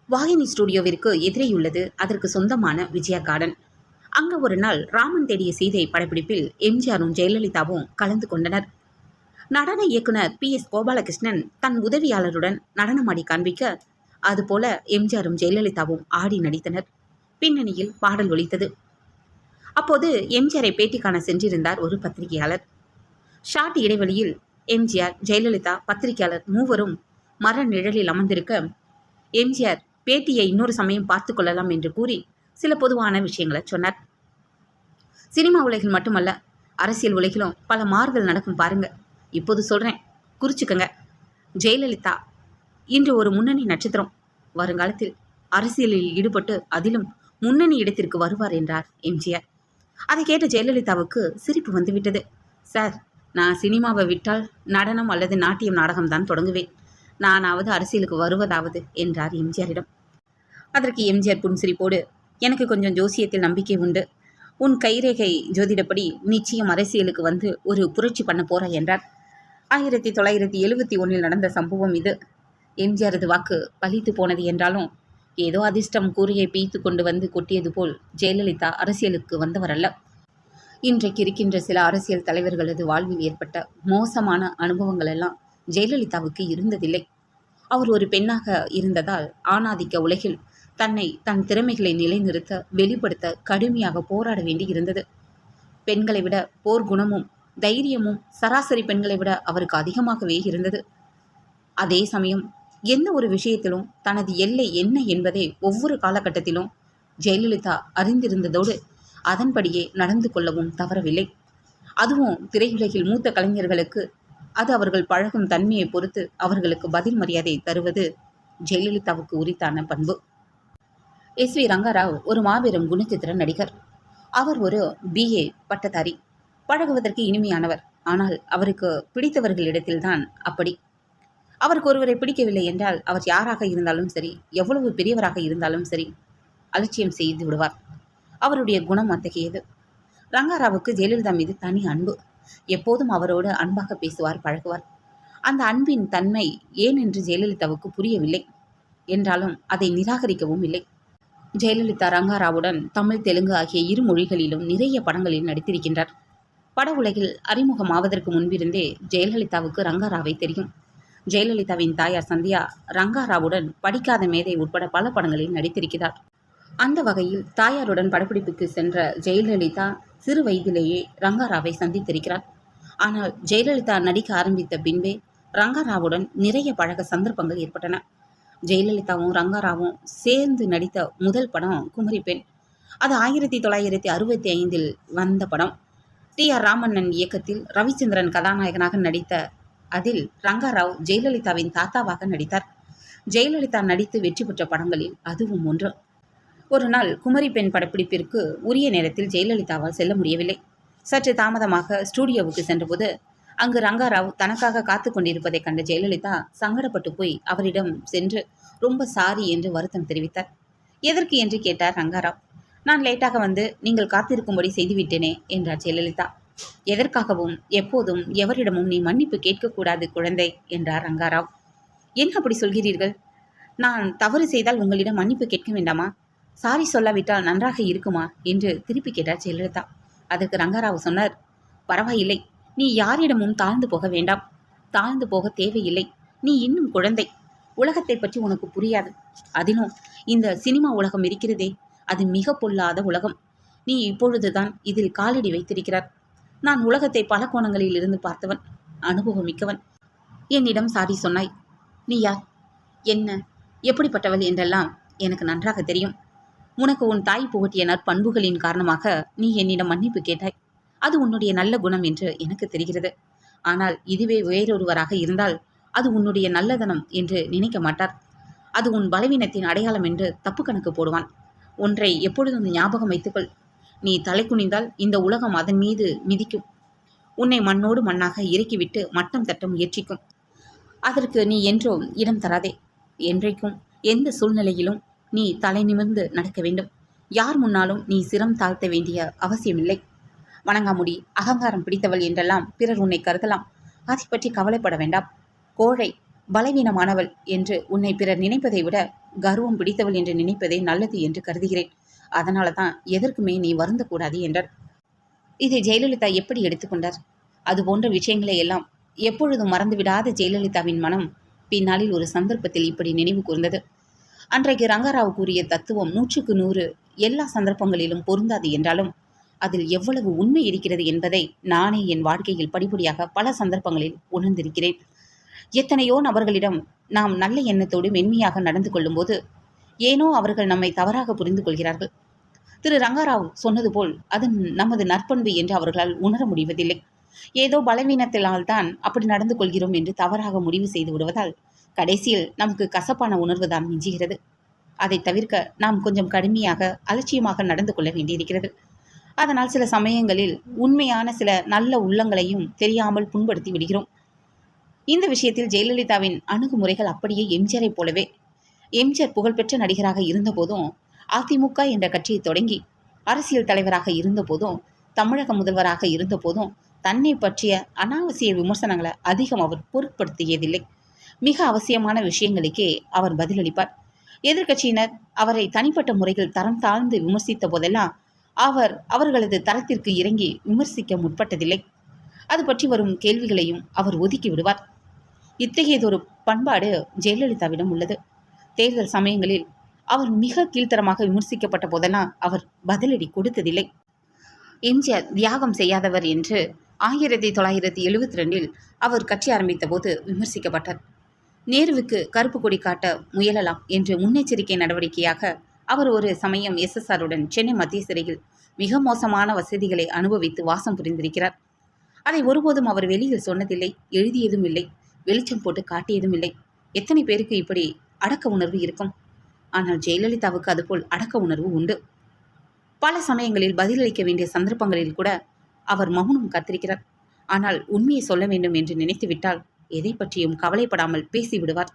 வாகினி ஸ்டுடியோவிற்கு எதிரேயுள்ளது அதற்கு சொந்தமான விஜயா கார்டன். அங்கு ஒரு நாள் ராமன் தேடிய சீதை படப்பிடிப்பில் எம்ஜிஆரும் ஜெயலலிதாவும் கலந்து கொண்டனர். நடன இயக்குனர் PS கோபாலகிருஷ்ணன் தன் உதவியாளருடன் நடனமாடி காண்பிக்க, அதுபோல எம்ஜிஆரும் ஜெயலலிதாவும் ஆடி நடித்தனர். பின்னணியில் பாடல் ஒலித்தது. அப்போது எம்ஜிஆரை பேட்டி காண சென்றிருந்தார் ஒரு பத்திரிகையாளர். ஷார்ட் இடைவெளியில் எம்ஜிஆர், ஜெயலலிதா, பத்திரிகையாளர் மூவரும் மர நிழலில் அமர்ந்திருக்க, எம்ஜிஆர் பேட்டியை இன்னொரு சமயம் பார்த்து கொள்ளலாம் என்று கூறி சில பொதுவான விஷயங்களை சொன்னார். சினிமா உலகில் மட்டுமல்ல, அரசியல் உலகிலும் பல மாறுதல் நடக்கும் பாருங்க. இப்போது சொல்றேன், குறிச்சுக்கங்க. ஜெயலலிதா இன்று ஒரு முன்னணி நட்சத்திரம். வருங்காலத்தில் அரசியலில் ஈடுபட்டு அதிலும் முன்னணி இடத்திற்கு வருவார் என்றார் எம்ஜிஆர். அதை கேட்ட ஜெயலலிதாவுக்கு சிரிப்பு வந்துவிட்டது. சார், நான் சினிமாவை விட்டால் நடனம் அல்லது நாட்டியம் நாடகம்தான் தொடங்குவேன். நானாவது அரசியலுக்கு வருவதாவது என்றார் எம்ஜிஆரிடம். அதற்கு எம்ஜிஆர் புன்சிரிப்போடு, எனக்கு கொஞ்சம் ஜோசியத்தில் நம்பிக்கை உண்டு. உன் கைரேகை ஜோதிடப்படி நிச்சயம் அரசியலுக்கு வந்து ஒரு புரட்சி பண்ண போறாய் என்றார். 1971 நடந்த சம்பவம் இது. எம்ஜிஆரது வாக்கு பலித்து போனது என்றாலும், ஏதோ அதிர்ஷ்டம் கூரையை பீய்த்து கொண்டு வந்து கொட்டியது போல் ஜெயலலிதா அரசியலுக்கு வந்தவர் அல்ல. இன்றைக்கு இருக்கின்ற சில அரசியல் தலைவர்களது வாழ்வில் ஏற்பட்ட மோசமான அனுபவங்கள் எல்லாம் ஜெயலலிதாவுக்கு இருந்ததில்லை. அவர் ஒரு பெண்ணாக இருந்ததால் ஆணாதிக்க உலகில் தன் திறமைகளை நிலைநிறுத்த, வெளிப்படுத்த கடுமையாக போராட வேண்டி இருந்தது. பெண்களை விட போர் குணமும் தைரியமும் சராசரி பெண்களை விட அவருக்கு அதிகமாகவே இருந்தது. அதே சமயம் எந்த ஒரு விஷயத்திலும் தனது எல்லை என்ன என்பதை ஒவ்வொரு காலகட்டத்திலும் ஜெயலலிதா அறிந்திருந்ததோடு அதன்படியே நடந்து கொள்ளவும் தவறவில்லை. அதுவும் திரையுலகில் மூத்த கலைஞர்களுக்கு அது அவர்கள் பழகும் தன்மையை பொறுத்து அவர்களுக்கு பதில் மரியாதை தருவது ஜெயலலிதாவுக்கு உரித்தான பண்பு. SV ரங்கராவ் ஒரு மாபெரும் குணச்சித்திர நடிகர். அவர் ஒரு BA பட்டதாரி. பழகுவதற்கு இனிமையானவர். ஆனால் அவருக்கு பிடித்தவர்களிடத்தில்தான் அப்படி. அவருக்கு ஒருவரை பிடிக்கவில்லை என்றால் அவர் யாராக இருந்தாலும் சரி, எவ்வளவு பெரியவராக இருந்தாலும் சரி, அலட்சியம் செய்து விடுவார். அவருடைய குணம் அத்தகையது. ரங்கராவுக்கு ஜெயலலிதா மீது தனி அன்பு. எப்போதும் அவரோடு அன்பாக பேசுவார், பழகுவார். அந்த அன்பின் தன்மை ஏன் என்று ஜெயலலிதாவுக்கு புரியவில்லை. என்றாலும் அதை நிராகரிக்கவும் இல்லை. ஜெயலலிதா ரங்கராவுடன் தமிழ், தெலுங்கு ஆகிய இரு மொழிகளிலும் நிறைய படங்களில் நடித்திருக்கின்றார். பட உலகில் அறிமுகமாவதற்கு முன்பிருந்தே ஜெயலலிதாவுக்கு ரங்கராவை தெரியும். ஜெயலலிதாவின் தாயார் சந்தியா ரங்கராவுடன் படிக்காத மேதை உட்பட பல படங்களில் நடித்திருக்கிறார். அந்த வகையில் தாயாருடன் படப்பிடிப்புக்கு சென்ற ஜெயலலிதா சிறு வயதிலேயே ரங்கராவை சந்தித்திருக்கிறார். ஆனால் ஜெயலலிதா நடிக்க ஆரம்பித்த பின்பே ரங்கராவுடன் நிறைய பழக சந்தர்ப்பங்கள் ஏற்பட்டன. ஜெயலலிதாவும் ரங்கராவும் சேர்ந்து நடித்த முதல் படம் குமரி பெண். அது 1965 வந்த படம். TR ராமண்ணன் இயக்கத்தில் ரவிச்சந்திரன் கதாநாயகனாக நடித்த அதில் ரங்கராவ் ஜெயலலிதாவின் தாத்தாவாக நடித்தார். ஜெயலலிதா நடித்து வெற்றி பெற்ற படங்களில் அதுவும் ஒன்று. ஒரு நாள் குமரி பெண் படப்பிடிப்பிற்கு உரிய நேரத்தில் ஜெயலலிதாவால் செல்ல முடியவில்லை. சற்று தாமதமாக ஸ்டூடியோவுக்கு சென்றபோது அங்கு ரங்கராவ் தனக்காக காத்து கொண்டிருப்பதை கண்ட ஜெயலலிதா சங்கடப்பட்டு போய் அவரிடம் சென்று ரொம்ப சாரி என்று வருத்தம் தெரிவித்தார். எதற்கு என்று கேட்டார் ரங்கராவ். நான் லேட்டாக வந்து நீங்கள் காத்திருக்கும்படி செய்துவிட்டேனே என்றார் ஜெயலலிதா. எதற்காகவும் எப்போதும் எவரிடமும் நீ மன்னிப்பு கேட்கக்கூடாது குழந்தை என்றார் ரங்கராவ். என்ன அப்படி சொல்கிறீர்கள்? நான் தவறு செய்தால் உங்களிடம் மன்னிப்பு கேட்க வேண்டாமா? சாரி சொல்லாவிட்டால் நன்றாக இருக்குமா என்று திருப்பி கேட்டார் ஜெயலலிதா. அதற்கு ரங்கராவ் சொன்னார், பரவாயில்லை, நீ யாரிடமும் தாழ்ந்து போக வேண்டாம். தாழ்ந்து போக தேவையில்லை. நீ இன்னும் குழந்தை. உலகத்தை பற்றி உனக்கு புரியாது. அதிலும் இந்த சினிமா உலகம் இருக்கிறதே, அது மிக பொல்லாத உலகம். நீ இப்பொழுதுதான் இதில் காலடி வைத்திருக்கிறார். நான் உலகத்தை பல கோணங்களில் இருந்து பார்த்தவன், அனுபவம் மிக்கவன். என்னிடம் சாரி சொன்னாய். நீ யார், என்ன, எப்படிப்பட்டவள் என்றெல்லாம் எனக்கு நன்றாக தெரியும். உனக்கு உன் தாய் புகட்டிய நற்பண்புகளின் காரணமாக நீ என்னிடம் மன்னிப்பு கேட்டாய். அது உன்னுடைய நல்ல குணம் என்று எனக்கு தெரிகிறது. ஆனால் இதுவே வேறொருவராக இருந்தால் அது உன்னுடைய நல்லதனம் என்று நினைக்க மாட்டார். அது உன் பலவீனத்தின் அடையாளம் என்று தப்பு கணக்கு போடுவான். ஒன்றை எப்பொழுதும் ஞாபகம் வைத்துக்கொள். நீ தலை குனிந்தால் இந்த உலகம் அதன் மீது மிதிக்கும். உன்னை மண்ணோடு மண்ணாக இறக்கிவிட்டு மட்டம் தட்ட முயற்சிக்கும். அதற்கு நீ என்றும் இடம் தராதே. என்றைக்கும் எந்த சூழ்நிலையிலும் நீ தலை நிமிர்ந்து நடக்க வேண்டும். யார் முன்னாலும் நீ சிரம் தாழ்த்த வேண்டிய அவசியமில்லை. வணங்காமுடி, அகங்காரம் பிடித்தவள் என்றெல்லாம் பிறர் உன்னை கருதலாம். அதை பற்றி கவலைப்பட வேண்டாம். கோழை, பலவீனமானவள் என்று உன்னை பிறர் நினைப்பதை விட கர்வம் பிடித்தவள் என்று நினைப்பதே நல்லது என்று கருதுகிறேன். அதனால தான் எதற்குமே நீ வருந்தக்கூடாது என்றார். இதை ஜெயலலிதா எப்படி எடுத்துக்கொண்டார்? அது போன்ற விஷயங்களை எல்லாம் எப்பொழுதும் மறந்துவிடாத ஜெயலலிதாவின் மனம் பின்னாளில் ஒரு சந்தர்ப்பத்தில் இப்படி நினைவு கூர்ந்தது. அன்றைக்கு ரங்கராவ் கூறிய தத்துவம் 100க்கு 100 எல்லா சந்தர்ப்பங்களிலும் பொருந்தாது என்றாலும் அதில் எவ்வளவு உண்மை இருக்கிறது என்பதை நானே என் வாழ்க்கையில் படிப்படியாக பல சந்தர்ப்பங்களில் உணர்ந்திருக்கிறேன். எத்தனையோ நபர்களிடம் நாம் நல்ல எண்ணத்தோடு மென்மையாக நடந்து கொள்ளும்போது ஏனோ அவர்கள் நம்மை தவறாக புரிந்து கொள்கிறார்கள். திரு ரங்கராவ் சொன்னது போல் அது நமது நற்பண்பு என்று அவர்களால் உணர முடிவதில்லை. ஏதோ பலவீனத்தினால் தான் அப்படி நடந்து கொள்கிறோம் என்று தவறாக முடிவு செய்து விடுவதால் கடைசியில் நமக்கு கசப்பான உணர்வு தான் மிஞ்சுகிறது. அதை தவிர்க்க நாம் கொஞ்சம் கடுமையாக அலட்சியமாக நடந்து கொள்ள வேண்டியிருக்கிறது. அதனால் சில சமயங்களில் உண்மையான சில நல்ல உள்ளங்களையும் தெரியாமல் புண்படுத்தி விடுகிறோம். இந்த விஷயத்தில் ஜெயலலிதாவின் அணுகுமுறைகள் அப்படியே எம்ஜிஆரை போலவே. எம்ஜிஆர் புகழ்பெற்ற நடிகராக இருந்தபோதும், அதிமுக என்ற கட்சியை தொடங்கி அரசியல் தலைவராக இருந்தபோதும், தமிழக முதல்வராக இருந்தபோதும் தன்னை பற்றிய அனாவசிய விமர்சனங்களை அதிகம் அவர் பொருட்படுத்தியதில்லை. மிக அவசியமான விஷயங்களுக்கே அவர் பதிலளிப்பார். எதிர்க்கட்சியினர் அவரை தனிப்பட்ட முறையில் தரம் தாழ்ந்து விமர்சித்த போதெல்லாம் அவர்களது தரத்திற்கு இறங்கி விமர்சிக்க முற்பட்டதில்லை. அது பற்றி வரும் கேள்விகளையும் அவர் ஒதுக்கி விடுவார். இத்தகையதொரு பண்பாடு ஜெயலலிதாவிடம் உள்ளது. தேர்தல் சமயங்களில் அவர் மிக கீழ்த்தரமாக விமர்சிக்கப்பட்ட போதெல்லாம் அவர் பதிலடி கொடுத்ததில்லை. எம்ஜிஆர் தியாகம் செய்யாதவர் என்று 1972 அவர் கட்சி ஆரம்பித்த போது விமர்சிக்கப்பட்டார். நேருவுக்கு கருப்பு கொடி காட்ட முயலலாம் என்று முன்னெச்சரிக்கை நடவடிக்கையாக அவர் ஒரு சமயம் SSRுடன் சென்னை மத்திய சிறையில் மிக மோசமான வசதிகளை அனுபவித்து வாசம் புரிந்திருக்கிறார். அதை ஒருபோதும் அவர் வெளியில் சொன்னதில்லை, எழுதியதும் இல்லை, வெளிச்சம் போட்டு காட்டியதும் இல்லை. எத்தனை பேருக்கு இப்படி அடக்க உணர்வு இருக்கும்? ஆனால் ஜெயலலிதாவுக்கு அதுபோல் அடக்க உணர்வு உண்டு. பல சமயங்களில் பதிலளிக்க வேண்டிய சந்தர்ப்பங்களில் கூட அவர் மௌனம் காத்திருக்கிறார். ஆனால் உண்மையை சொல்ல வேண்டும் என்று நினைத்துவிட்டால் எதை பற்றியும் கவலைப்படாமல் பேசிவிடுவார்.